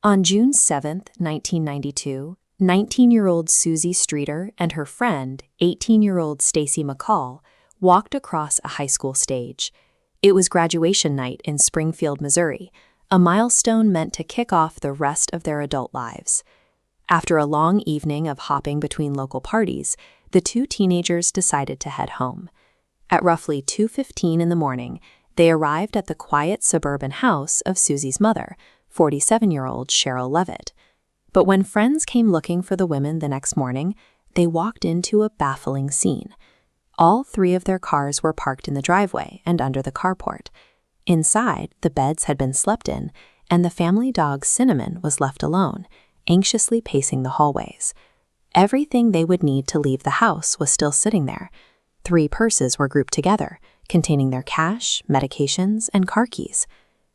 On June 7, 1992, 19-year-old Suzie Streeter and her friend, 18-year-old Stacy McCall, walked across a high school stage. It was graduation night in Springfield, Missouri, a milestone meant to kick off the rest of their adult lives. After a long evening of hopping between local parties, the two teenagers decided to head home. At roughly 2:15 in the morning, they arrived at the quiet suburban house of Suzie's mother, 47-year-old Sherrill Levitt. But when friends came looking for the women the next morning, they walked into a baffling scene. All three of their cars were parked in the driveway and under the carport. Inside, the beds had been slept in, and the family dog Cinnamon was left alone, anxiously pacing the hallways. Everything they would need to leave the house was still sitting there. 3 purses were grouped together, containing their cash, medications, and car keys.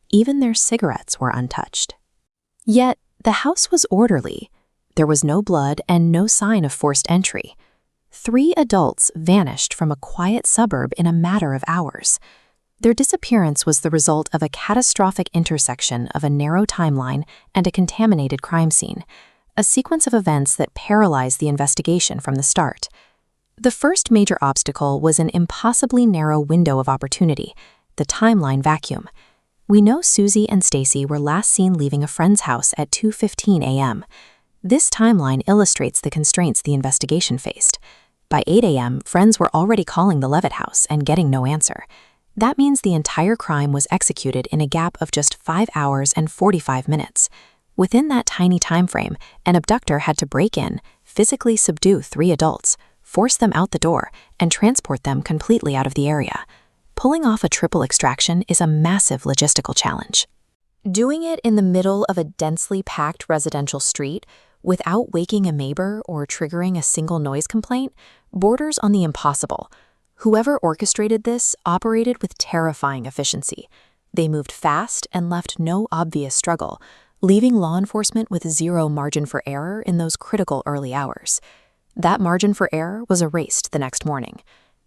Even their cigarettes were untouched. Yet, the house was orderly. There was no blood and no sign of forced entry. 3 adults vanished from a quiet suburb in a matter of hours. Their disappearance was the result of a catastrophic intersection of a narrow timeline and a contaminated crime scene, a sequence of events that paralyzed the investigation from the start. The first major obstacle was an impossibly narrow window of opportunity, the timeline vacuum. We know Suzie and Stacy were last seen leaving a friend's house at 2:15 a.m. This timeline illustrates the constraints the investigation faced. By 8 a.m., friends were already calling the Levitt house and getting no answer. That means the entire crime was executed in a gap of just 5 hours and 45 minutes. Within that tiny time frame, an abductor had to break in, physically subdue 3 adults, force them out the door, and transport them completely out of the area. Pulling off a triple extraction is a massive logistical challenge. Doing it in the middle of a densely packed residential street without waking a neighbor or triggering a single noise complaint borders on the impossible. Whoever orchestrated this operated with terrifying efficiency. They moved fast and left no obvious struggle, leaving law enforcement with 0 margin for error in those critical early hours. That margin for error was erased the next morning.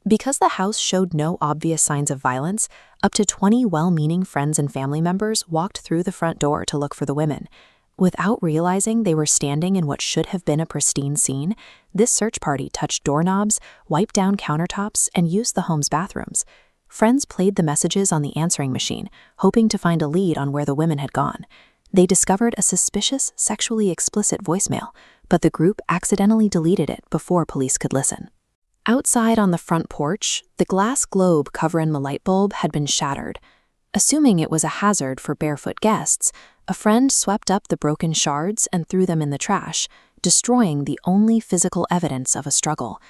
Because the house showed no obvious signs of violence, up to 20 well-meaning friends and family members walked through the front door to look for the women. Without realizing they were standing in what should have been a pristine scene, this search party touched doorknobs, wiped down countertops, and used the home's bathrooms. Friends played the messages on the answering machine, hoping to find a lead on where the women had gone. They discovered a suspicious, sexually explicit voicemail, but the group accidentally deleted it before police could listen. Outside on the front porch, the glass globe covering the light bulb had been shattered. Assuming it was a hazard for barefoot guests, a friend swept up the broken shards and threw them in the trash, destroying the only physical evidence of a struggle.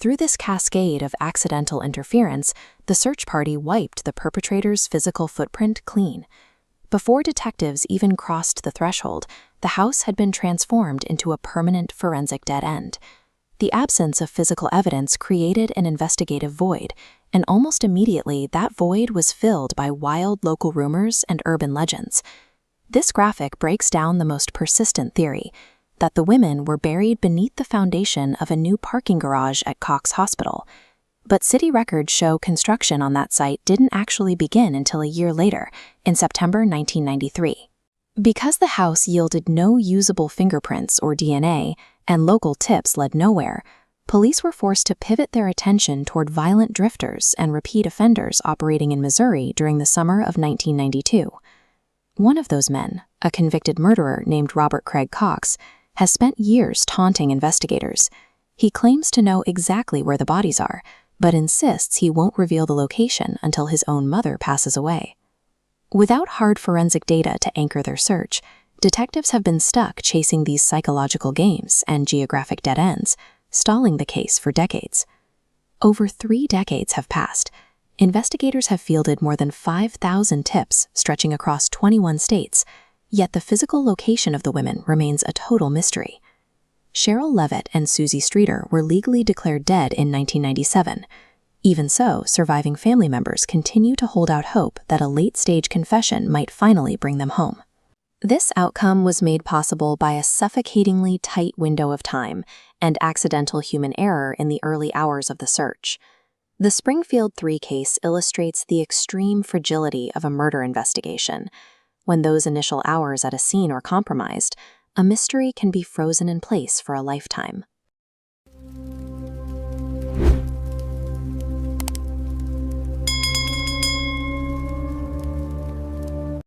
Through this cascade of accidental interference, the search party wiped the perpetrator's physical footprint clean. Before detectives even crossed the threshold, the house had been transformed into a permanent forensic dead end. The absence of physical evidence created an investigative void, and almost immediately that void was filled by wild local rumors and urban legends. This graphic breaks down the most persistent theory, that the women were buried beneath the foundation of a new parking garage at Cox Hospital. But city records show construction on that site didn't actually begin until a year later, in September 1993. Because the house yielded no usable fingerprints or DNA, and local tips led nowhere, police were forced to pivot their attention toward violent drifters and repeat offenders operating in Missouri during the summer of 1992. One of those men, a convicted murderer named Robert Craig Cox, has spent years taunting investigators. He claims to know exactly where the bodies are, but insists he won't reveal the location until his own mother passes away. Without hard forensic data to anchor their search, detectives have been stuck chasing these psychological games and geographic dead ends, stalling the case for decades. Over 3 decades have passed. Investigators have fielded more than 5,000 tips stretching across 21 states, yet the physical location of the women remains a total mystery. Sherrill Levitt and Suzie Streeter were legally declared dead in 1997. Even so, surviving family members continue to hold out hope that a late-stage confession might finally bring them home. This outcome was made possible by a suffocatingly tight window of time and accidental human error in the early hours of the search. The Springfield Three case illustrates the extreme fragility of a murder investigation. When those initial hours at a scene are compromised, a mystery can be frozen in place for a lifetime.